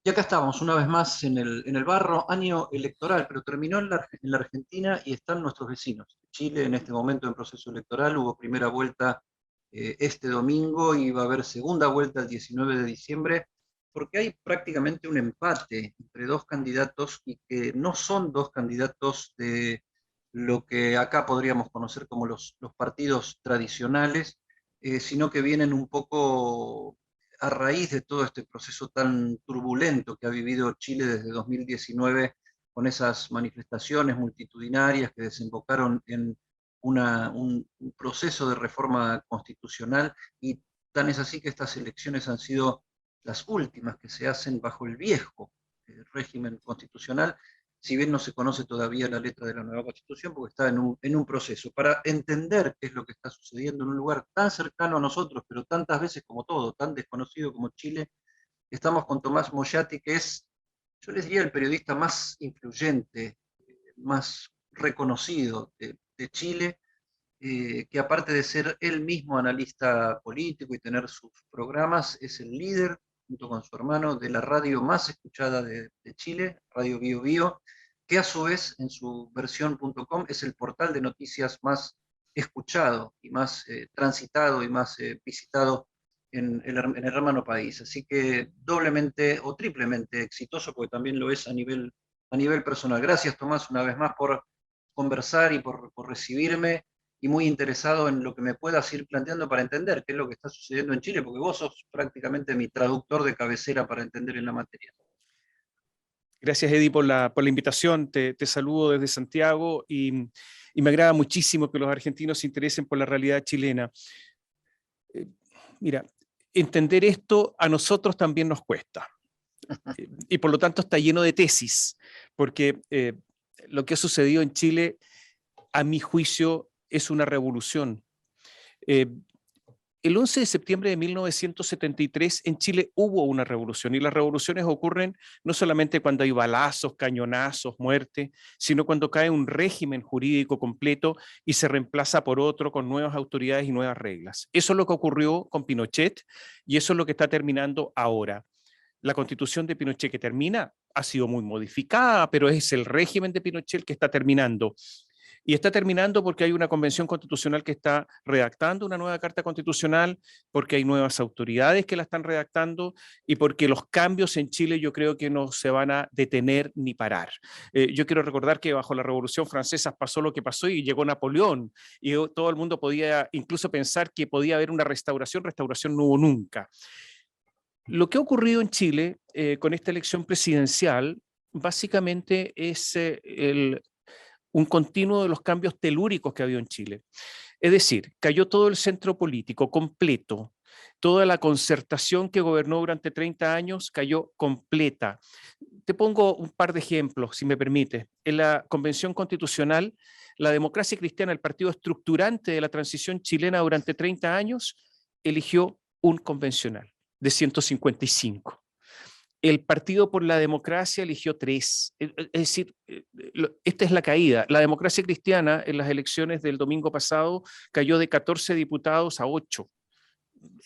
Y acá estamos, una vez más en el barro, año electoral, pero terminó en la Argentina y están nuestros vecinos. Chile en este momento en proceso electoral, hubo primera vuelta este domingo y va a haber segunda vuelta el 19 de diciembre, porque hay prácticamente un empate entre dos candidatos y que no son dos candidatos de lo que acá podríamos conocer como los partidos tradicionales, sino que vienen un poco a raíz de todo este proceso tan turbulento que ha vivido Chile desde 2019, con esas manifestaciones multitudinarias que desembocaron en un proceso de reforma constitucional, y tan es así que estas elecciones han sido las últimas que se hacen bajo el viejo régimen constitucional, si bien no se conoce todavía la letra de la nueva constitución, porque está en un proceso. Para entender qué es lo que está sucediendo en un lugar tan cercano a nosotros, pero tantas veces como todo, tan desconocido como Chile, estamos con Tomás Moyati, que es, yo les diría, el periodista más influyente, más reconocido de Chile, que aparte de ser él mismo analista político y tener sus programas, es el líder, junto con su hermano, de la radio más escuchada de Chile, Radio Bio Bio, que a su vez en su versión.com es el portal de noticias más escuchado y más transitado y más visitado en el hermano país. Así que doblemente o triplemente exitoso, porque también lo es a nivel personal. Gracias, Tomás, una vez más por conversar y por recibirme, y muy interesado en lo que me puedas ir planteando para entender qué es lo que está sucediendo en Chile, porque vos sos prácticamente mi traductor de cabecera para entender en la materia. Gracias, Eddie, por la invitación. Te saludo desde Santiago y me agrada muchísimo que los argentinos se interesen por la realidad chilena. Mira, entender esto a nosotros también nos cuesta. Y por lo tanto está lleno de tesis, porque lo que ha sucedido en Chile, a mi juicio, es una revolución. Eh, El 11 de septiembre de 1973 en Chile hubo una revolución, y las revoluciones ocurren no solamente cuando hay balazos, cañonazos, muerte, sino cuando cae un régimen jurídico completo y se reemplaza por otro con nuevas autoridades y nuevas reglas. Eso es lo que ocurrió con Pinochet y eso es lo que está terminando ahora. La constitución de Pinochet que termina ha sido muy modificada, pero es el régimen de Pinochet el que está terminando. Y está terminando porque hay una convención constitucional que está redactando una nueva carta constitucional, porque hay nuevas autoridades que la están redactando y porque los cambios en Chile yo creo que no se van a detener ni parar. Yo quiero recordar que bajo la Revolución Francesa pasó lo que pasó y llegó Napoleón y todo el mundo podía incluso pensar que podía haber una restauración no hubo nunca. Lo que ha ocurrido en Chile con esta elección presidencial básicamente es un continuo de los cambios telúricos que ha habido en Chile. Es decir, cayó todo el centro político completo, toda la concertación que gobernó durante 30 años cayó completa. Te pongo un par de ejemplos, si me permite. En la Convención Constitucional, la Democracia Cristiana, el partido estructurante de la transición chilena durante 30 años, eligió un convencional de 155. El Partido por la Democracia eligió 3. Es decir, esta es la caída. La Democracia Cristiana en las elecciones del domingo pasado cayó de 14 diputados a 8.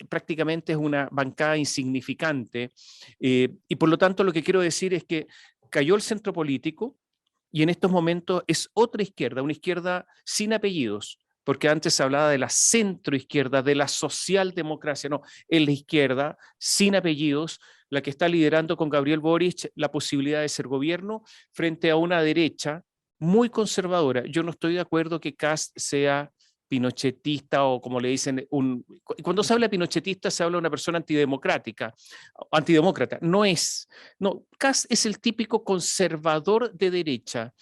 Prácticamente es una bancada insignificante. Y por lo tanto lo que quiero decir es que cayó el centro político y en estos momentos es otra izquierda, una izquierda sin apellidos, porque antes se hablaba de la centroizquierda, de la socialdemocracia, no, es la izquierda sin apellidos, la que está liderando con Gabriel Boric la posibilidad de ser gobierno frente a una derecha muy conservadora. Yo no estoy de acuerdo que Kast sea pinochetista o como le dicen, cuando se habla de pinochetista se habla de una persona antidemocrática, antidemócrata. No es. No, Kast es el típico conservador de derecha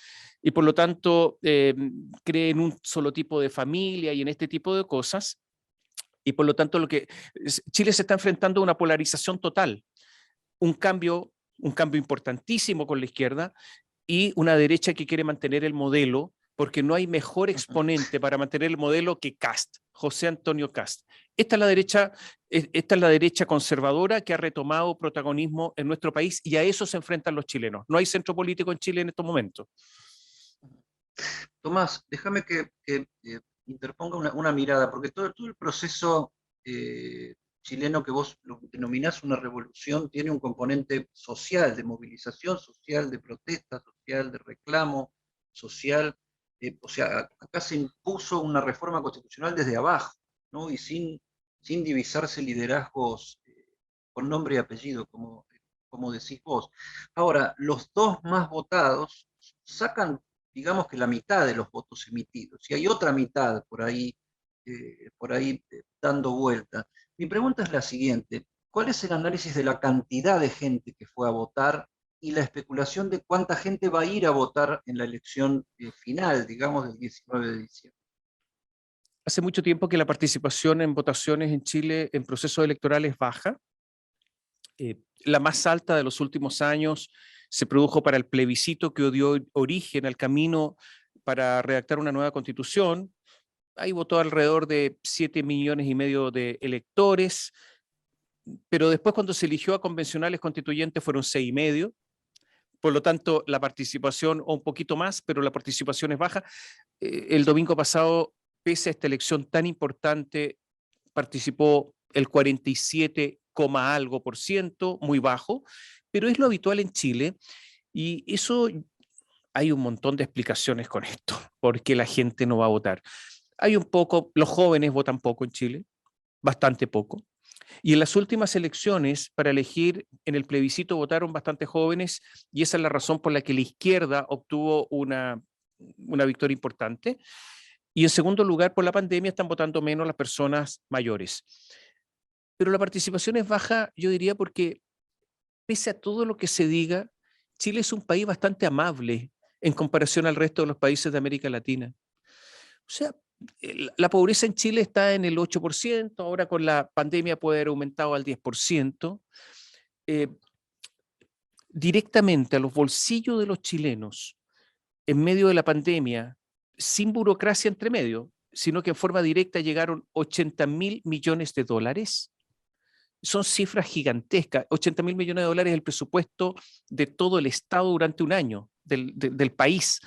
y por lo tanto cree en un solo tipo de familia y en este tipo de cosas. Y por lo tanto Chile se está enfrentando a una polarización total, un cambio importantísimo con la izquierda y una derecha que quiere mantener el modelo, porque no hay mejor exponente para mantener el modelo que Kast, José Antonio Kast. Esta es la derecha conservadora que ha retomado protagonismo en nuestro país y a eso se enfrentan los chilenos. No hay centro político en Chile en estos momentos. Tomás, déjame que interponga una mirada, porque todo el proceso chileno que vos lo denominás una revolución tiene un componente social, de movilización social, de protesta social, de reclamo social. O sea, acá se impuso una reforma constitucional desde abajo, ¿no? Y sin divisarse liderazgos con nombre y apellido, como decís vos. Ahora, los dos más votados sacan, digamos que la mitad de los votos emitidos, y hay otra mitad por ahí dando vuelta. Mi pregunta es la siguiente: ¿cuál es el análisis de la cantidad de gente que fue a votar y la especulación de cuánta gente va a ir a votar en la elección final, digamos, del 19 de diciembre? Hace mucho tiempo que la participación en votaciones en Chile en procesos electorales baja. La más alta de los últimos años se produjo para el plebiscito que dio origen al camino para redactar una nueva constitución. Ahí votó alrededor de 7,5 millones de electores, pero después cuando se eligió a convencionales constituyentes fueron 6,5. Por lo tanto, la participación, o un poquito más, pero la participación es baja. El domingo pasado, pese a esta elección tan importante, participó el 47, algo por ciento, muy bajo, pero es lo habitual en Chile y eso hay un montón de explicaciones con esto, porque la gente no va a votar. Hay un poco, los jóvenes votan poco en Chile, bastante poco. Y en las últimas elecciones, para elegir en el plebiscito, votaron bastante jóvenes y esa es la razón por la que la izquierda obtuvo una victoria importante. Y en segundo lugar, por la pandemia están votando menos las personas mayores. Pero la participación es baja, yo diría, porque pese a todo lo que se diga, Chile es un país bastante amable en comparación al resto de los países de América Latina. O sea, la pobreza en Chile está en el 8%, ahora con la pandemia puede haber aumentado al 10%. Eh, Directamente a los bolsillos de los chilenos, en medio de la pandemia, sin burocracia entre medio, sino que en forma directa llegaron 80,000 millones de dólares. Son cifras gigantescas. 80,000 millones de dólares es el presupuesto de todo el Estado durante un año del país.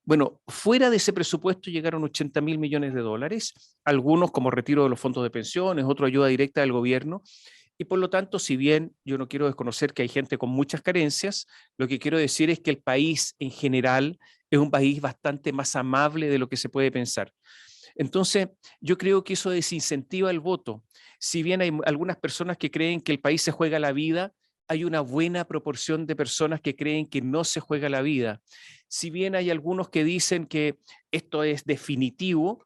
Bueno, fuera de ese presupuesto llegaron 80,000 millones de dólares, algunos como retiro de los fondos de pensiones, otro ayuda directa del gobierno. Y por lo tanto, si bien yo no quiero desconocer que hay gente con muchas carencias, lo que quiero decir es que el país en general es un país bastante más amable de lo que se puede pensar. Entonces, yo creo que eso desincentiva el voto. Si bien hay algunas personas que creen que el país se juega la vida, hay una buena proporción de personas que creen que no se juega la vida. Si bien hay algunos que dicen que esto es definitivo,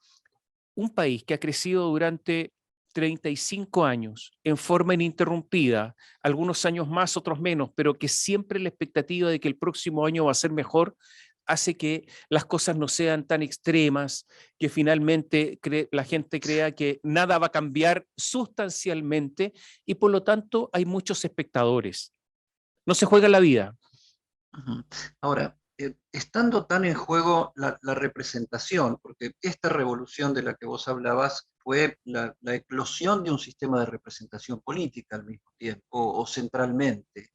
un país que ha crecido durante 35 años en forma ininterrumpida, algunos años más, otros menos, pero que siempre la expectativa de que el próximo año va a ser mejor, hace que las cosas no sean tan extremas, que finalmente la gente crea que nada va a cambiar sustancialmente y por lo tanto hay muchos espectadores. No se juega la vida. Ujú. Ahora, estando tan en juego la representación, porque esta revolución de la que vos hablabas fue la eclosión de un sistema de representación política al mismo tiempo, o centralmente.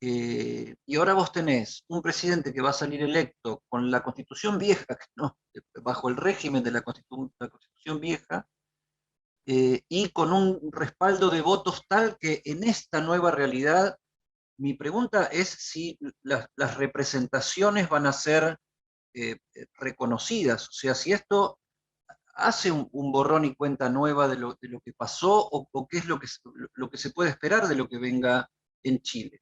Y ahora vos tenés un presidente que va a salir electo con la constitución vieja, ¿no? Bajo el régimen de la constitución vieja, y con un respaldo de votos tal que en esta nueva realidad, mi pregunta es si las representaciones van a ser reconocidas, o sea, si esto hace un borrón y cuenta nueva de lo que pasó, o qué es lo que se puede esperar de lo que venga en Chile.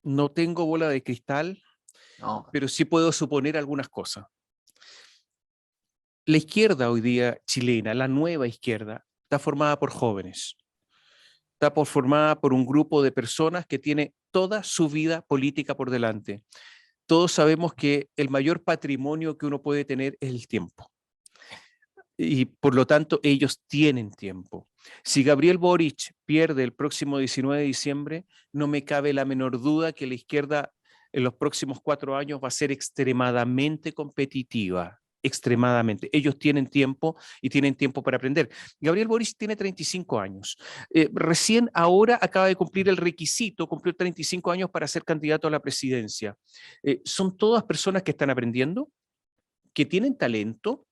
No tengo bola de cristal, No. pero sí puedo suponer algunas cosas. La izquierda hoy día chilena, la nueva izquierda, está formada por jóvenes. Está formada por un grupo de personas que tiene toda su vida política por delante. Todos sabemos que el mayor patrimonio que uno puede tener es el tiempo. Y por lo tanto, ellos tienen tiempo. Si Gabriel Boric pierde el próximo 19 de diciembre, no me cabe la menor duda que la izquierda en los próximos 4 años va a ser extremadamente competitiva. Extremadamente. Ellos tienen tiempo y tienen tiempo para aprender. Gabriel Boric tiene 35 años. Recién ahora acaba de cumplir el requisito, cumplió 35 años para ser candidato a la presidencia. Son todas personas que están aprendiendo, que tienen talento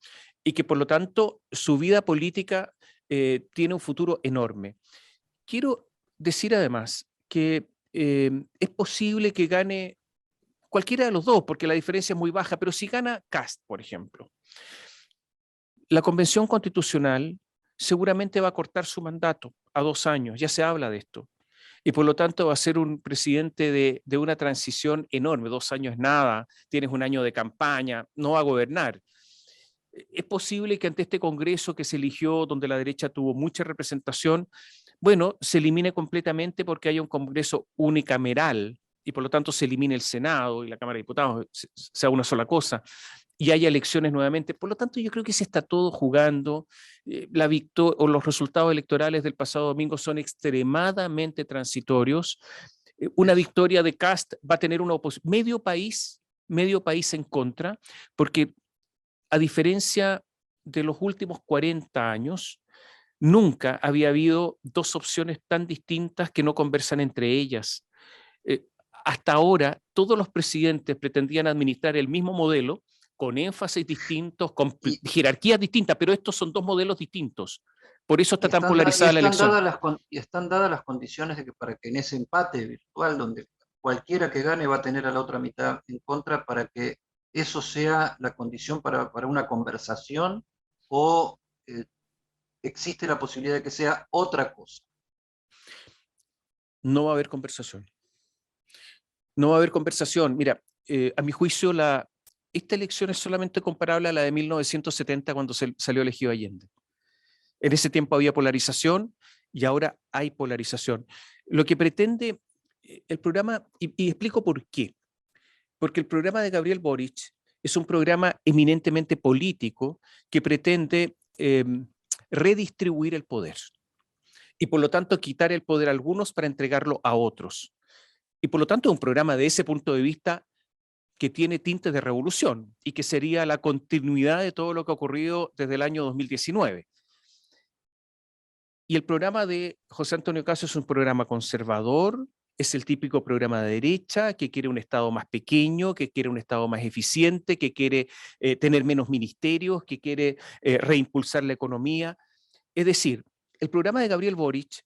y que por lo tanto su vida política tiene un futuro enorme. Quiero decir además que es posible que gane cualquiera de los dos, porque la diferencia es muy baja, pero si gana Kast, por ejemplo, la Convención Constitucional seguramente va a cortar su mandato a 2 años, ya se habla de esto, y por lo tanto va a ser un presidente de una transición enorme. 2 años es nada, tienes un año de campaña, no va a gobernar. Es posible que ante este Congreso que se eligió, donde la derecha tuvo mucha representación, bueno, se elimine completamente porque haya un Congreso unicameral y por lo tanto se elimine el Senado y la Cámara de Diputados, sea una sola cosa, y haya elecciones nuevamente. Por lo tanto, yo creo que se está todo jugando. La victoria o los resultados electorales del pasado domingo son extremadamente transitorios. Una victoria de Kast va a tener una oposición, medio país en contra, porque a diferencia de los últimos 40 años, nunca había habido 2 opciones tan distintas que no conversan entre ellas. Hasta ahora, todos los presidentes pretendían administrar el mismo modelo, con énfasis distintos, con Y, jerarquías distintas, pero estos son 2 modelos distintos. Por eso y está tan polarizada la elección. están dadas las condiciones de que para que en ese empate virtual, donde cualquiera que gane va a tener a la otra mitad en contra, para que eso sea la condición para una conversación, o existe la posibilidad de que sea otra cosa. No va a haber conversación. No va a haber conversación. Mira, a mi juicio, esta elección es solamente comparable a la de 1970 cuando salió elegido Allende. En ese tiempo había polarización y ahora hay polarización. Lo que pretende el programa, y explico por qué. Porque el programa de Gabriel Boric es un programa eminentemente político que pretende redistribuir el poder y por lo tanto quitar el poder a algunos para entregarlo a otros. Y por lo tanto es un programa de ese punto de vista que tiene tintes de revolución y que sería la continuidad de todo lo que ha ocurrido desde el año 2019. Y el programa de José Antonio Cast es un programa conservador, es el típico programa de derecha que quiere un Estado más pequeño, que quiere un Estado más eficiente, que quiere tener menos ministerios, que quiere reimpulsar la economía. Es decir, el programa de Gabriel Boric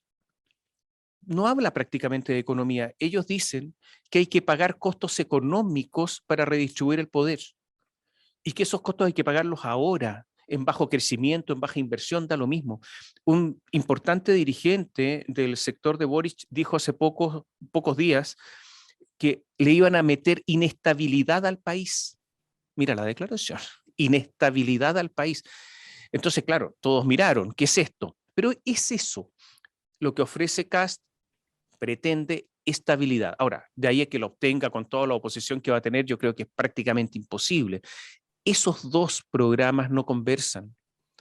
no habla prácticamente de economía. Ellos dicen que hay que pagar costos económicos para redistribuir el poder y que esos costos hay que pagarlos ahora, en bajo crecimiento, en baja inversión, da lo mismo. Un importante dirigente del sector de Boric dijo hace pocos días que le iban a meter inestabilidad al país. Mira la declaración, inestabilidad al país. Entonces, claro, todos miraron, ¿qué es esto? Pero es eso lo que ofrece Kast, pretende estabilidad. Ahora, de ahí a que lo obtenga con toda la oposición que va a tener, yo creo que es prácticamente imposible. Esos 2 programas no conversan.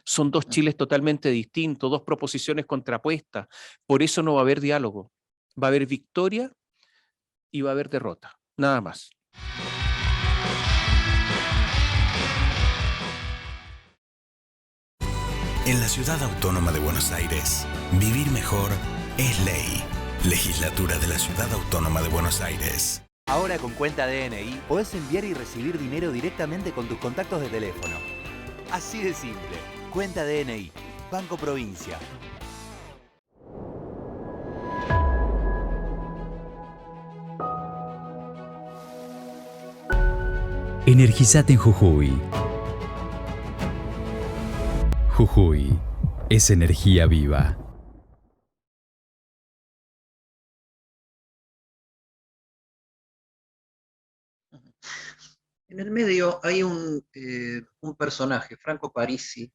Son 2 Chiles totalmente distintos, 2 proposiciones contrapuestas. Por eso no va a haber diálogo. Va a haber victoria y va a haber derrota. Nada más. En la Ciudad Autónoma de Buenos Aires, vivir mejor es ley. Legislatura de la Ciudad Autónoma de Buenos Aires. Ahora con cuenta DNI podés enviar y recibir dinero directamente con tus contactos de teléfono. Así de simple. Cuenta DNI. Banco Provincia. Energizate en Jujuy. Jujuy es energía viva. En el medio hay un personaje, Franco Parisi,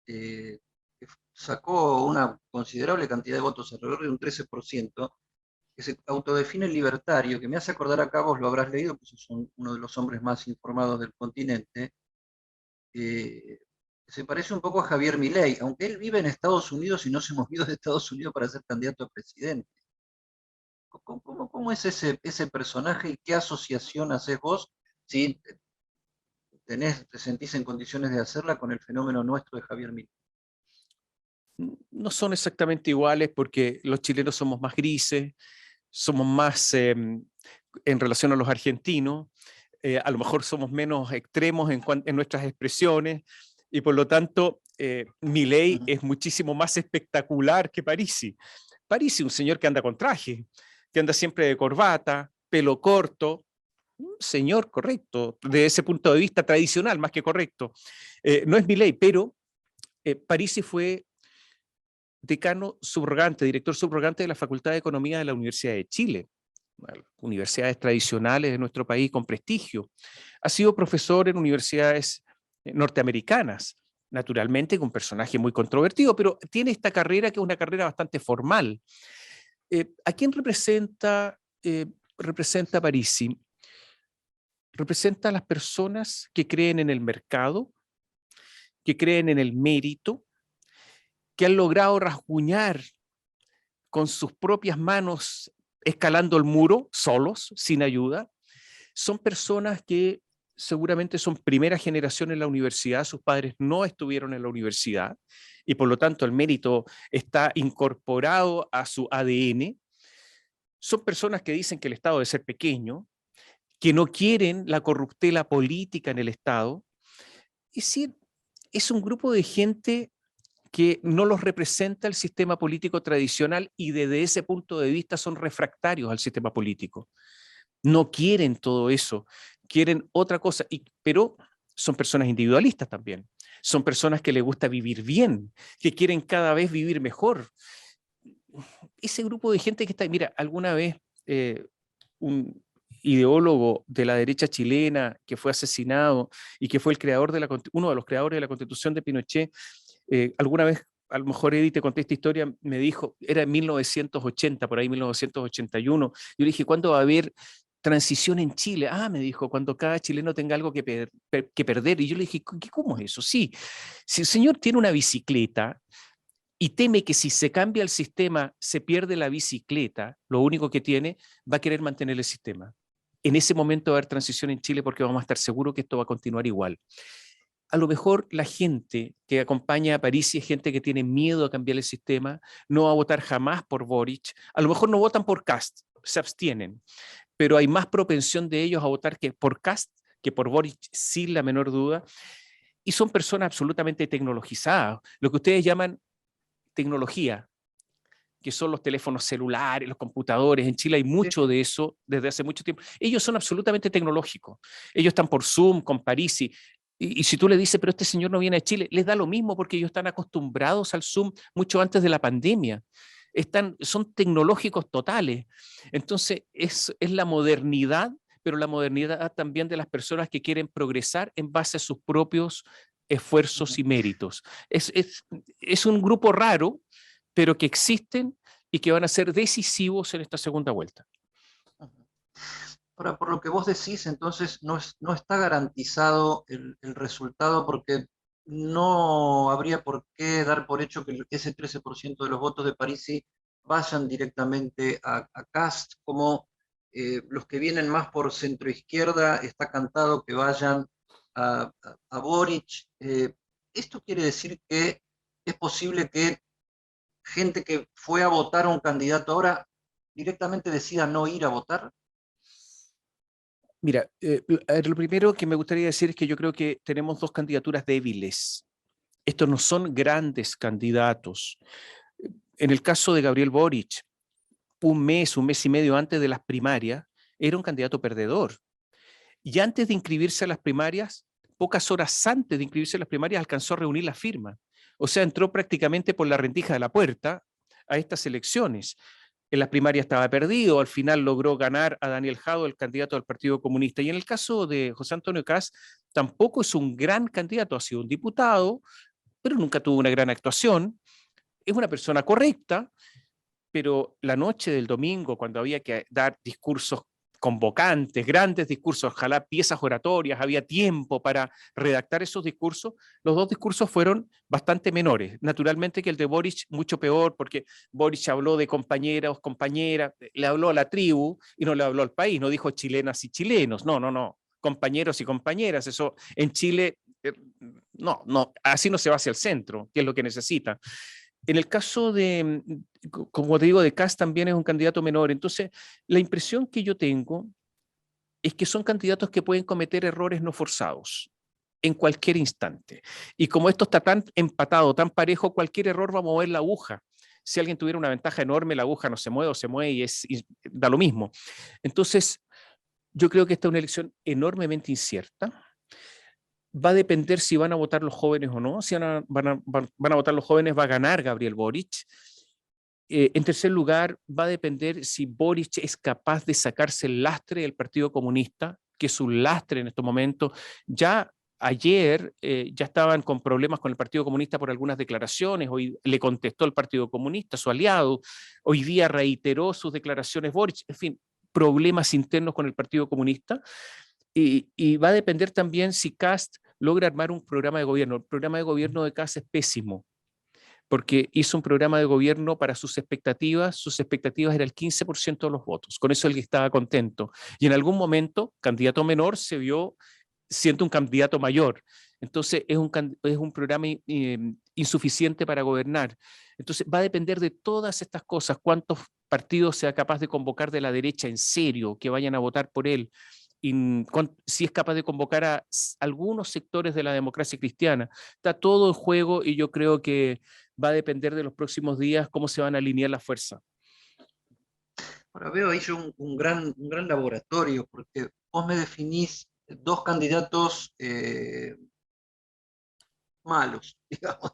que sacó una considerable cantidad de votos, alrededor de un 13%, que se autodefine libertario, que me hace acordar, acá vos lo habrás leído, pues son uno de los hombres más informados del continente, se parece un poco a Javier Milei, aunque él vive en Estados Unidos y no se movió de Estados Unidos para ser candidato a presidente. ¿Cómo es ese personaje y qué asociación haces vos si te sentís en condiciones de hacerla con el fenómeno nuestro de Javier Milei? No son exactamente iguales porque los chilenos somos más grises, somos más en relación a los argentinos, a lo mejor somos menos extremos en nuestras expresiones y por lo tanto Milei es muchísimo más espectacular que Parisi. Parisi, un señor que anda con traje, que anda siempre de corbata, pelo corto, un señor correcto, desde ese punto de vista tradicional, más que correcto. No es Milei, pero Parisi fue decano subrogante, director subrogante de la Facultad de Economía de la Universidad de Chile, una de las universidades tradicionales de nuestro país con prestigio. Ha sido profesor en universidades norteamericanas, naturalmente un personaje muy controvertido, pero tiene esta carrera que es una carrera bastante formal. ¿A quién representa Parisi? Representa a las personas que creen en el mercado, que creen en el mérito, que han logrado rasguñar con sus propias manos escalando el muro, solos, sin ayuda. Son personas que seguramente son primera generación en la universidad, sus padres no estuvieron en la universidad y por lo tanto el mérito está incorporado a su ADN. Son personas que dicen que el Estado debe ser pequeño, que no quieren la corruptela política en el Estado. Es decir, es un grupo de gente que no los representa el sistema político tradicional y desde ese punto de vista son refractarios al sistema político. No quieren todo eso, quieren otra cosa, pero son personas individualistas también. Son personas que les gusta vivir bien, que quieren cada vez vivir mejor. Ese grupo de gente que está, mira, alguna vez un ideólogo de la derecha chilena que fue asesinado y que fue el creador de uno de los creadores de la Constitución de Pinochet, alguna vez, a lo mejor Edith te conté esta historia, me dijo, era en 1980, por ahí 1981, yo le dije, ¿cuándo va a haber transición en Chile? Ah, me dijo, cuando cada chileno tenga algo que perder. Y yo le dije, ¿cómo es eso? Sí, si el señor tiene una bicicleta y teme que si se cambia el sistema se pierde la bicicleta, lo único que tiene, va a querer mantener el sistema. En ese momento va a haber transición en Chile porque vamos a estar seguros que esto va a continuar igual. A lo mejor la gente que acompaña a Parisi es gente que tiene miedo a cambiar el sistema, no va a votar jamás por Boric, a lo mejor no votan por Kast, se abstienen, pero hay más propensión de ellos a votar por Kast que por Boric, sin la menor duda, y son personas absolutamente tecnologizadas, lo que ustedes llaman tecnología, que son los teléfonos celulares, los computadores. En Chile hay mucho de eso desde hace mucho tiempo. Ellos son absolutamente tecnológicos. Ellos están por Zoom, con Parisi. Y si tú le dices, pero este señor no viene a Chile, les da lo mismo porque ellos están acostumbrados al Zoom mucho antes de la pandemia. Son tecnológicos totales. Entonces, es la modernidad, pero la modernidad también de las personas que quieren progresar en base a sus propios esfuerzos y méritos. Es un grupo raro, pero que existen y que van a ser decisivos en esta segunda vuelta. Ahora, por lo que vos decís, entonces no está garantizado el resultado porque no habría por qué dar por hecho que ese 13% de los votos de Parisi vayan directamente a Kast, como los que vienen más por centroizquierda está cantado que vayan a Boric. ¿Esto quiere decir que es posible que gente que fue a votar a un candidato ahora directamente decida no ir a votar? Mira, lo primero que me gustaría decir es que yo creo que tenemos dos candidaturas débiles. Estos no son grandes candidatos. En el caso de Gabriel Boric, un mes y medio antes de las primarias, era un candidato perdedor. Y antes de inscribirse a las primarias, pocas horas antes de inscribirse a las primarias, alcanzó a reunir la firma. O sea, entró prácticamente por la rendija de la puerta a estas elecciones. En las primarias estaba perdido, al final logró ganar a Daniel Jadot, el candidato del Partido Comunista. Y en el caso de José Antonio Kast, tampoco es un gran candidato, ha sido un diputado, pero nunca tuvo una gran actuación. Es una persona correcta, pero la noche del domingo, cuando había que dar discursos convocantes, grandes discursos, ojalá piezas oratorias, había tiempo para redactar esos discursos, los dos discursos fueron bastante menores. Naturalmente que el de Boric mucho peor, porque Boric habló de compañeros, compañeras, le habló a la tribu y no le habló al país, no dijo chilenas y chilenos, no, compañeros y compañeras, eso en Chile, no, así no se va hacia el centro, que es lo que necesita. En el caso de, como te digo, de Kast también es un candidato menor. Entonces, la impresión que yo tengo es que son candidatos que pueden cometer errores no forzados. en cualquier instante. Y como esto está tan empatado, tan parejo, cualquier error va a mover la aguja. Si alguien tuviera una ventaja enorme, la aguja no se mueve o se mueve y da lo mismo. Entonces, yo creo que esta es una elección enormemente incierta. Va a depender si van a votar los jóvenes o no. Si van a votar los jóvenes, va a ganar Gabriel Boric. En tercer lugar, va a depender si Boric es capaz de sacarse el lastre del Partido Comunista, que es un lastre en estos momentos. Ya ayer ya estaban con problemas con el Partido Comunista por algunas declaraciones, hoy le contestó el Partido Comunista, su aliado, hoy día reiteró sus declaraciones Boric, en fin, problemas internos con el Partido Comunista. Y va a depender también si Kast logra armar un programa de gobierno. El programa de gobierno de Kast es pésimo, porque hizo un programa de gobierno para sus expectativas era el 15% de los votos, con eso él estaba contento. Y en algún momento, candidato menor se vio siendo un candidato mayor. Entonces es un programa insuficiente para gobernar. Entonces va a depender de todas estas cosas, cuántos partidos sea capaz de convocar de la derecha en serio, que vayan a votar por él, si es capaz de convocar a algunos sectores de la democracia cristiana. Está todo en juego y yo creo que va a depender de los próximos días cómo se van a alinear las fuerzas. Ahora veo ahí yo un gran laboratorio, porque vos me definís dos candidatos malos, digamos,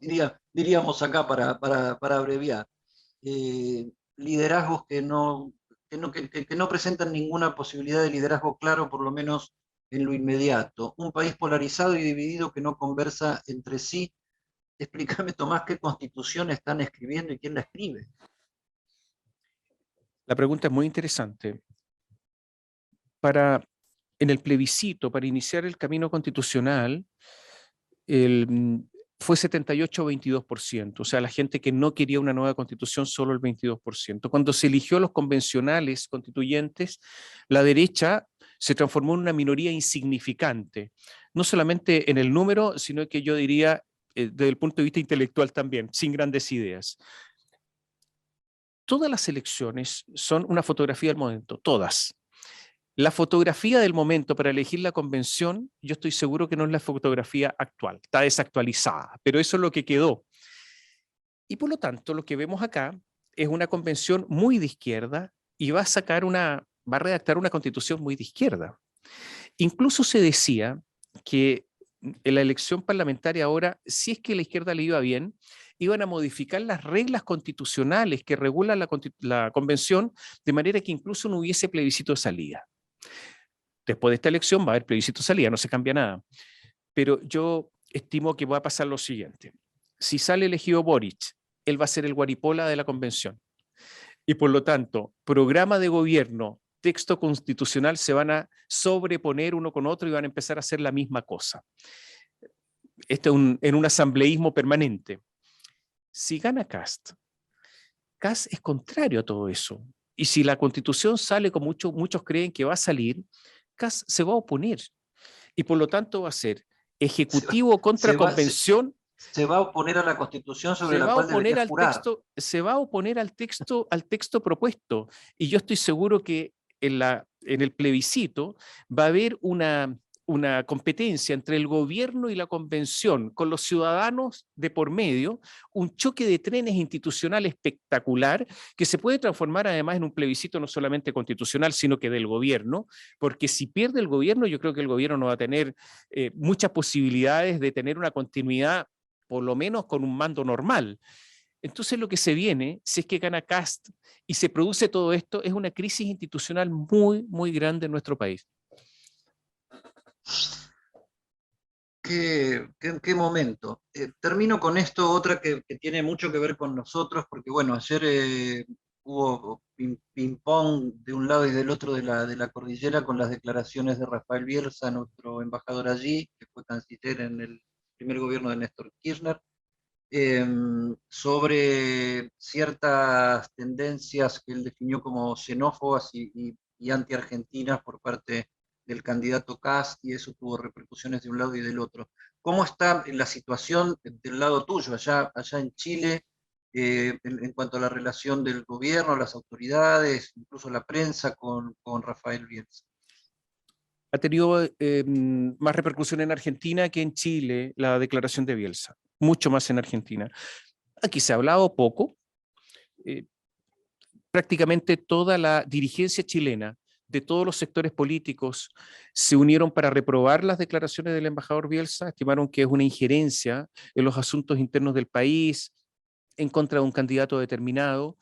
diríamos acá para abreviar. Liderazgos que no presentan ninguna posibilidad de liderazgo claro, por lo menos en lo inmediato. Un país polarizado y dividido que no conversa entre sí. Explícame, Tomás, qué constitución están escribiendo y quién la escribe. La pregunta es muy interesante. En el plebiscito, para iniciar el camino constitucional, fue 78-22%, o sea, la gente que no quería una nueva constitución, solo el 22%. Cuando se eligió los convencionales constituyentes, la derecha se transformó en una minoría insignificante, no solamente en el número, sino que yo diría desde el punto de vista intelectual también, sin grandes ideas. Todas las elecciones son una fotografía del momento, todas. La fotografía del momento para elegir la convención, yo estoy seguro que no es la fotografía actual, está desactualizada, pero eso es lo que quedó. Y por lo tanto, lo que vemos acá es una convención muy de izquierda y va a redactar una constitución muy de izquierda. Incluso se decía que en la elección parlamentaria ahora, si es que a la izquierda le iba bien, iban a modificar las reglas constitucionales que regulan la convención, de manera que incluso no hubiese plebiscito de salida. Después de esta elección va a haber plebiscito de salida, no se cambia nada. Pero yo estimo que va a pasar lo siguiente. Si sale elegido Boric, él va a ser el guaripola de la convención. Y por lo tanto, programa de gobierno, texto constitucional se van a sobreponer uno con otro y van a empezar a hacer la misma cosa. Esto en un asambleísmo permanente. Si gana Kast es contrario a todo eso. Y si la constitución sale como muchos creen que va a salir, Kast se va a oponer. Y por lo tanto va a ser ejecutivo contra convención. Se va a oponer a la constitución sobre la cual debería jurar. Se va a oponer al texto propuesto. Y yo estoy seguro que en el plebiscito va a haber una competencia entre el gobierno y la convención, con los ciudadanos de por medio, un choque de trenes institucional espectacular que se puede transformar además en un plebiscito no solamente constitucional, sino que del gobierno, porque si pierde el gobierno, yo creo que el gobierno no va a tener muchas posibilidades de tener una continuidad, por lo menos con un mando normal. Entonces lo que se viene, si es que gana Kast y se produce todo esto, es una crisis institucional muy, muy grande en nuestro país. Qué momento. Termino con esto, otra que tiene mucho que ver con nosotros, porque bueno, ayer hubo ping-pong de un lado y del otro de la cordillera con las declaraciones de Rafael Bielsa, nuestro embajador allí, que fue canciller en el primer gobierno de Néstor Kirchner, sobre ciertas tendencias que él definió como xenófobas y anti-argentinas por parte del candidato Kast, y eso tuvo repercusiones de un lado y del otro. ¿Cómo está la situación del lado tuyo, allá en Chile, en cuanto a la relación del gobierno, las autoridades, incluso la prensa con Rafael Bielsa? ha tenido más repercusión en Argentina que en Chile la declaración de Bielsa, mucho más en Argentina. Aquí se ha hablado poco. Prácticamente toda la dirigencia chilena de todos los sectores políticos se unieron para reprobar las declaraciones del embajador Bielsa, estimaron que es una injerencia en los asuntos internos del país, en contra de un candidato determinado.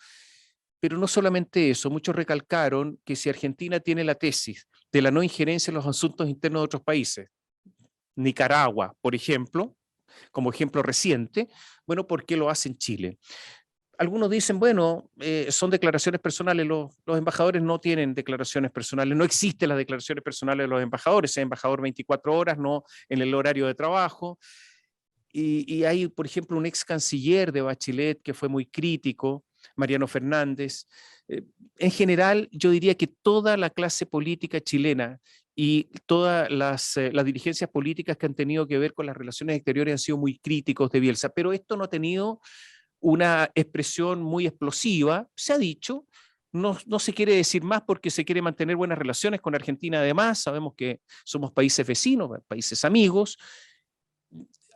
Pero no solamente eso, muchos recalcaron que si Argentina tiene la tesis de la no injerencia en los asuntos internos de otros países, Nicaragua, por ejemplo, como ejemplo reciente, bueno, ¿por qué lo hace en Chile? Algunos dicen, bueno, son declaraciones personales, los embajadores no tienen declaraciones personales, no existen las declaraciones personales de los embajadores, es embajador 24 horas, no en el horario de trabajo. Y hay, por ejemplo, un ex canciller de Bachelet que fue muy crítico, Mariano Fernández. En general, yo diría que toda la clase política chilena y todas las dirigencias políticas que han tenido que ver con las relaciones exteriores han sido muy críticos de Bielsa, pero esto no ha tenido una expresión muy explosiva, se ha dicho, no se quiere decir más porque se quiere mantener buenas relaciones con Argentina además, sabemos que somos países vecinos, países amigos.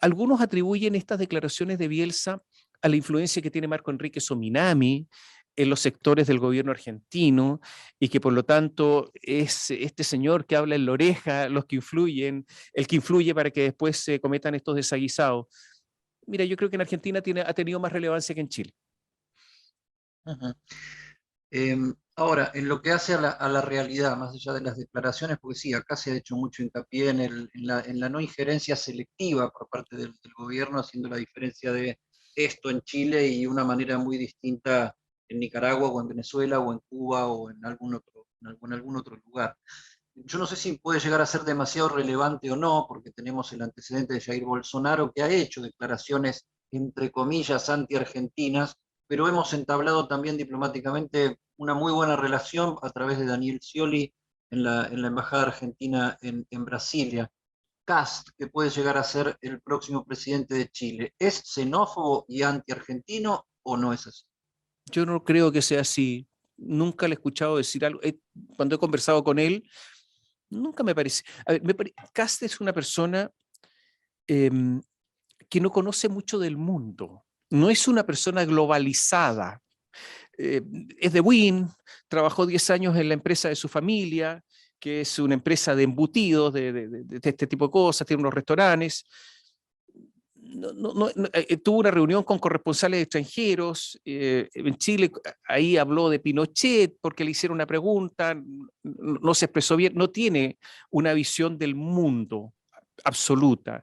Algunos atribuyen estas declaraciones de Bielsa a la influencia que tiene Marco Enrique Sominami en los sectores del gobierno argentino y que por lo tanto es este señor que habla en la oreja el que influye para que después se cometan estos desaguisados. Mira, yo creo que en Argentina ha tenido más relevancia que en Chile. Ahora, en lo que hace a la realidad, más allá de las declaraciones, porque sí, acá se ha hecho mucho hincapié en la no injerencia selectiva por parte del gobierno, haciendo la diferencia de esto en Chile y una manera muy distinta en Nicaragua o en Venezuela o en Cuba o en algún otro lugar. Yo no sé si puede llegar a ser demasiado relevante o no, porque tenemos el antecedente de Jair Bolsonaro, que ha hecho declaraciones, entre comillas, anti-argentinas, pero hemos entablado también diplomáticamente una muy buena relación a través de Daniel Scioli en la Embajada Argentina en Brasilia. Kast, que puede llegar a ser el próximo presidente de Chile, ¿es xenófobo y anti-argentino o no es así? Yo no creo que sea así. Nunca le he escuchado decir algo. Cuando he conversado con él, nunca me parece. A ver, Kast es una persona que no conoce mucho del mundo. No es una persona globalizada. Es de Wynn, trabajó 10 años en la empresa de su familia, que es una empresa de embutidos, de este tipo de cosas, tiene unos restaurantes. Tuvo una reunión con corresponsales extranjeros en Chile, ahí habló de Pinochet porque le hicieron una pregunta, no se expresó bien, no tiene una visión del mundo absoluta.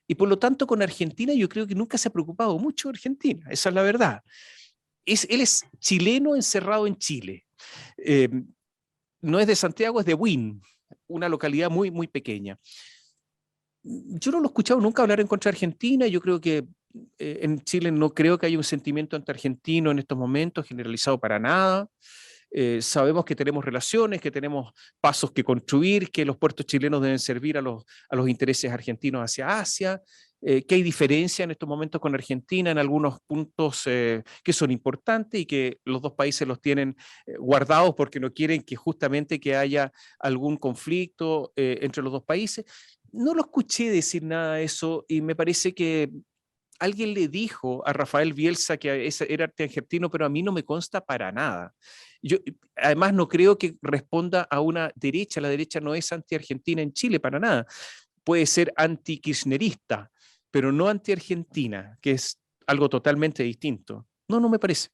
Y por lo tanto con Argentina yo creo que nunca se ha preocupado mucho de Argentina, esa es la verdad. Él es chileno encerrado en Chile. No es de Santiago, es de Wynn, una localidad muy, muy pequeña. Yo no lo he escuchado nunca hablar en contra de Argentina. Yo creo que en Chile no creo que haya un sentimiento anti-argentino en estos momentos generalizado para nada. Sabemos que tenemos relaciones, que tenemos pasos que construir, que los puertos chilenos deben servir a los intereses argentinos hacia Asia, que hay diferencia en estos momentos con Argentina en algunos puntos que son importantes y que los dos países los tienen guardados porque no quieren que justamente que haya algún conflicto entre los dos países. No lo escuché decir nada de eso y me parece que alguien le dijo a Rafael Bielsa que era anti-argentino, pero a mí no me consta para nada. Yo, además, no creo que responda a una derecha. La derecha no es anti-argentina en Chile para nada. Puede ser anti-kirchnerista, pero no anti-argentina, que es algo totalmente distinto. No me parece.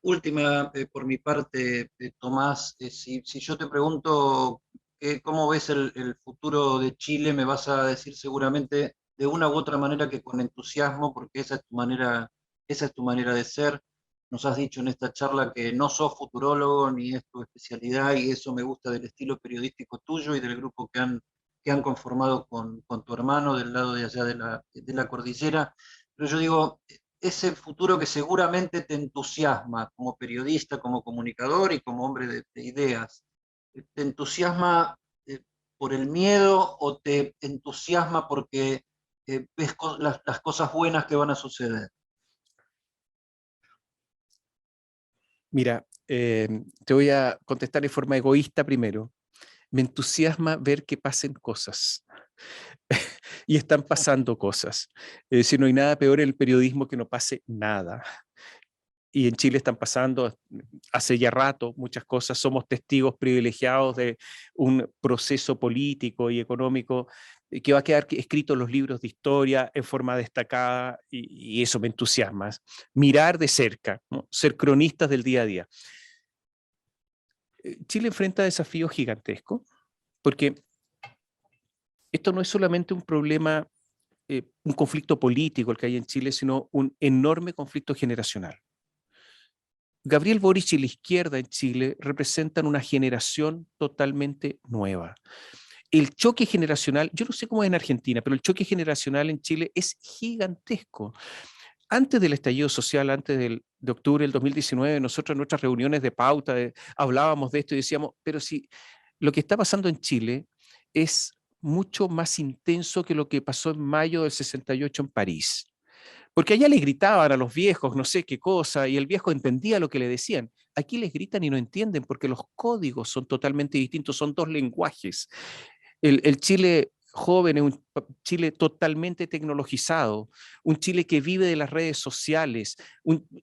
Última, por mi parte, Tomás, si yo te pregunto cómo ves el futuro de Chile, me vas a decir seguramente de una u otra manera que con entusiasmo, porque esa es tu manera de ser. Nos has dicho en esta charla que no sos futurólogo ni es tu especialidad y eso me gusta del estilo periodístico tuyo y del grupo que han conformado con tu hermano del lado de allá de la cordillera. Pero yo digo, ese futuro que seguramente te entusiasma como periodista, como comunicador y como hombre de ideas, ¿te entusiasma por el miedo o te entusiasma porque ves las cosas buenas que van a suceder? Mira, te voy a contestar de forma egoísta primero. Me entusiasma ver que pasen cosas. Y están pasando cosas. Es decir, no hay nada peor en el periodismo que no pase nada. Y en Chile están pasando hace ya rato muchas cosas. Somos testigos privilegiados de un proceso político y económico que va a quedar escrito en los libros de historia en forma destacada, y eso me entusiasma. Mirar de cerca, ¿no? Ser cronistas del día a día. Chile enfrenta desafíos gigantescos, porque esto no es solamente un problema, un conflicto político el que hay en Chile, sino un enorme conflicto generacional. Gabriel Boric y la izquierda en Chile representan una generación totalmente nueva. El choque generacional, yo no sé cómo es en Argentina, pero el choque generacional en Chile es gigantesco. Antes del estallido social, antes de octubre del 2019, nosotros en nuestras reuniones de pauta hablábamos de esto y decíamos, pero si lo que está pasando en Chile es mucho más intenso que lo que pasó en mayo del 68 en París. Porque allá les gritaban a los viejos no sé qué cosa, y el viejo entendía lo que le decían. Aquí les gritan y no entienden porque los códigos son totalmente distintos, son dos lenguajes. El Chile joven es un Chile totalmente tecnologizado, un Chile que vive de las redes sociales,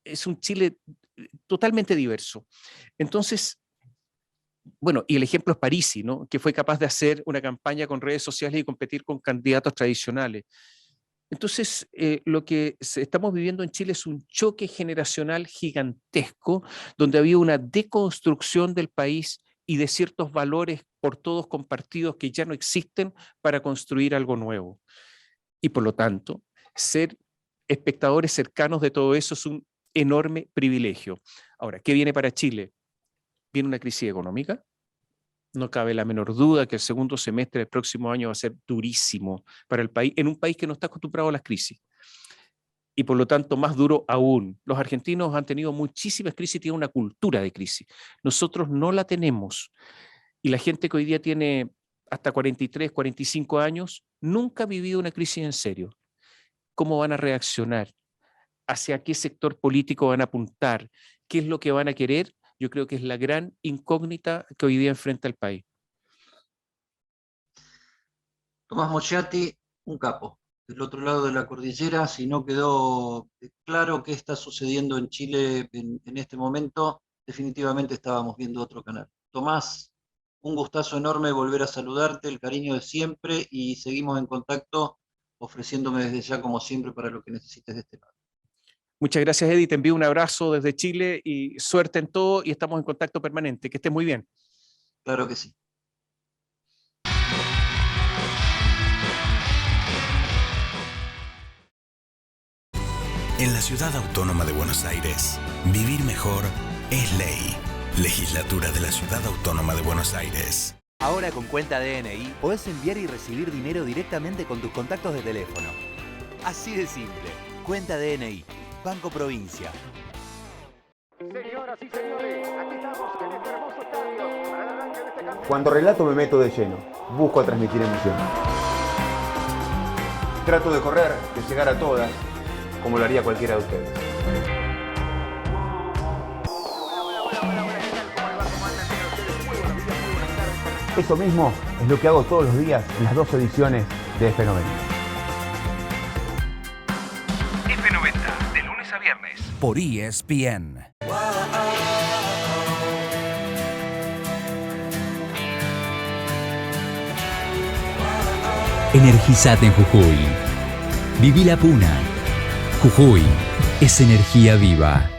es un Chile totalmente diverso. Entonces, bueno, y el ejemplo es Parisi, ¿no? Que fue capaz de hacer una campaña con redes sociales y competir con candidatos tradicionales. Entonces, lo que estamos viviendo en Chile es un choque generacional gigantesco, donde había una deconstrucción del país y de ciertos valores por todos compartidos que ya no existen para construir algo nuevo. Y por lo tanto, ser espectadores cercanos de todo eso es un enorme privilegio. Ahora, ¿qué viene para Chile? Viene una crisis económica. No cabe la menor duda que el segundo semestre del próximo año va a ser durísimo para el país, en un país que no está acostumbrado a las crisis. Y por lo tanto, más duro aún. Los argentinos han tenido muchísimas crisis y tienen una cultura de crisis. Nosotros no la tenemos. Y la gente que hoy día tiene hasta 43, 45 años, nunca ha vivido una crisis en serio. ¿Cómo van a reaccionar? ¿Hacia qué sector político van a apuntar? ¿Qué es lo que van a querer? Yo creo que es la gran incógnita que hoy día enfrenta el país. Tomás Mochiati, un capo. Del otro lado de la cordillera, si no quedó claro qué está sucediendo en Chile en este momento, definitivamente estábamos viendo otro canal. Tomás, un gustazo enorme volver a saludarte, el cariño de siempre, y seguimos en contacto, ofreciéndome desde ya, como siempre, para lo que necesites de este lado. Muchas gracias, Eddie. Te envío un abrazo desde Chile y suerte en todo, y estamos en contacto permanente. Que estés muy bien. Claro que sí. En la Ciudad Autónoma de Buenos Aires, vivir mejor es ley. Legislatura de la Ciudad Autónoma de Buenos Aires. Ahora con cuenta DNI podés enviar y recibir dinero directamente con tus contactos de teléfono. Así de simple. Cuenta DNI. Banco Provincia. Señoras y señores, aquí estamos en este hermoso estadio para el arranque de este campeonato. Cuando relato me meto de lleno, busco transmitir emoción. Trato de correr, de llegar a todas, como lo haría cualquiera de ustedes. Eso mismo es lo que hago todos los días en las 2 ediciones de F90. F90, de lunes a viernes. Por ESPN. Energizate en Jujuy. Viví la Puna. Jujuy es energía viva.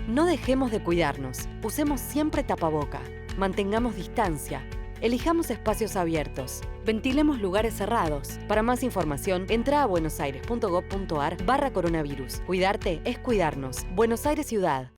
No dejemos de cuidarnos. Usemos siempre tapaboca. Mantengamos distancia. Elijamos espacios abiertos. Ventilemos lugares cerrados. Para más información, entra a buenosaires.gov.ar/coronavirus. Cuidarte es cuidarnos. Buenos Aires Ciudad.